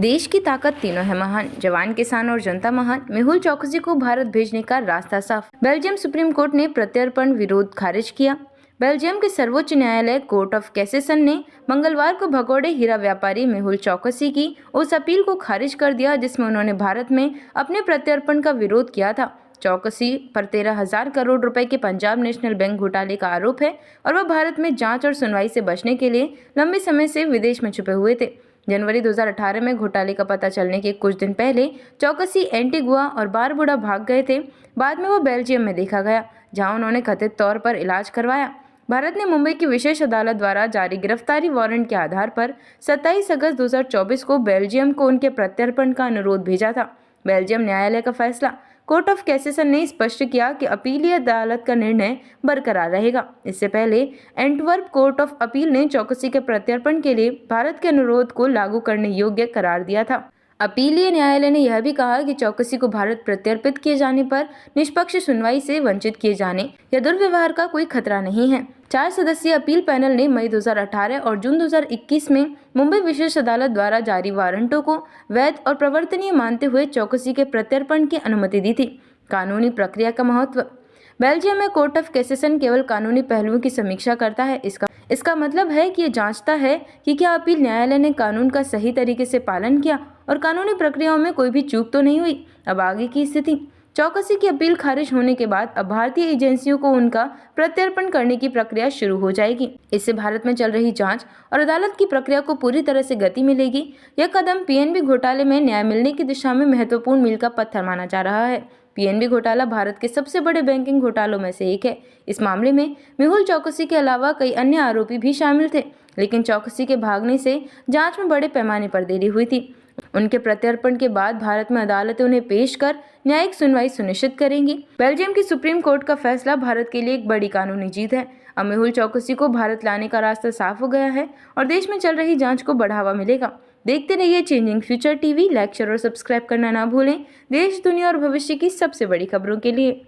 देश की ताकत तीनों है महान, जवान, किसान और जनता महान। मेहुल चौकसी को भारत भेजने का रास्ता साफ। बेल्जियम सुप्रीम कोर्ट ने प्रत्यर्पण विरोध खारिज किया। बेल्जियम के सर्वोच्च न्यायालय कोर्ट ऑफ कैसेसन ने मंगलवार को भगोड़े हीरा व्यापारी मेहुल चौकसी की उस अपील को खारिज कर दिया जिसमें उन्होंने भारत में अपने प्रत्यर्पण का विरोध किया था। चौकसी पर 13,000 करोड़ रुपए के पंजाब नेशनल बैंक घोटाले का आरोप है और वह भारत में जांच और सुनवाई से बचने के लिए लंबे समय से विदेश में छुपे हुए थे। जनवरी 2018 में घोटाले का पता चलने के कुछ दिन पहले चौकसी एंटीगुआ और बारबुडा भाग गए थे। बाद में वो बेल्जियम में देखा गया, जहां उन्होंने कथित तौर पर इलाज करवाया। भारत ने मुंबई की विशेष अदालत द्वारा जारी गिरफ्तारी वारंट के आधार पर 27 अगस्त 2024 को बेल्जियम को उनके प्रत्यर्पण का अनुरोध भेजा था। बेल्जियम न्यायालय का फैसला। कोर्ट ऑफ कैसेसन ने स्पष्ट किया कि अपीलीय अदालत का निर्णय बरकरार रहेगा। इससे पहले एंटवर्प कोर्ट ऑफ अपील ने चौकसी के प्रत्यर्पण के लिए भारत के अनुरोध को लागू करने योग्य करार दिया था। अपीलीय न्यायालय ने यह भी कहा कि चौकसी को भारत प्रत्यर्पित किए जाने पर निष्पक्ष सुनवाई से वंचित किए जाने या दुर्व्यवहार का कोई खतरा नहीं है। 4 सदस्यीय अपील पैनल ने मई 2018 और जून 2021 में मुंबई विशेष अदालत द्वारा जारी वारंटों को वैध और प्रवर्तनीय मानते हुए चौकसी के प्रत्यर्पण की अनुमति दी थी। कानूनी प्रक्रिया का महत्व। बेल्जियम में कोर्ट ऑफ कैसेसन केवल कानूनी पहलुओं की समीक्षा करता है। इसका मतलब है कि ये जांचता है कि क्या अपील न्यायालय ने कानून का सही तरीके से पालन किया और कानूनी प्रक्रियाओं में कोई भी चूक तो नहीं हुई। अब आगे की स्थिति। चौकसी की अपील खारिज होने के बाद अब भारतीय एजेंसियों को उनका प्रत्यर्पण करने की प्रक्रिया शुरू हो जाएगी। इससे भारत में चल रही जांच और अदालत की प्रक्रिया को पूरी तरह से गति मिलेगी। यह कदम पीएनबी घोटाले में न्याय मिलने की दिशा में महत्वपूर्ण मील का पत्थर माना जा रहा है। पीएनबी घोटाला भारत के सबसे बड़े बैंकिंग घोटालों में से एक है। इस मामले में मेहुल चौकसी के अलावा कई अन्य आरोपी भी शामिल थे, लेकिन चौकसी के भागने से जांच में बड़े पैमाने पर देरी हुई थी। उनके प्रत्यर्पण के बाद भारत में अदालतें उन्हें पेश कर न्यायिक सुनवाई सुनिश्चित करेंगी। बेल्जियम की सुप्रीम कोर्ट का फैसला भारत के लिए एक बड़ी कानूनी जीत है। अब मेहुल चौकसी को भारत लाने का रास्ता साफ हो गया है और देश में चल रही जांच को बढ़ावा मिलेगा। देखते रहिए changing future TV. Like, share और सब्सक्राइब करना ना भूलें देश, दुनिया और भविष्य की सबसे बड़ी खबरों के लिए।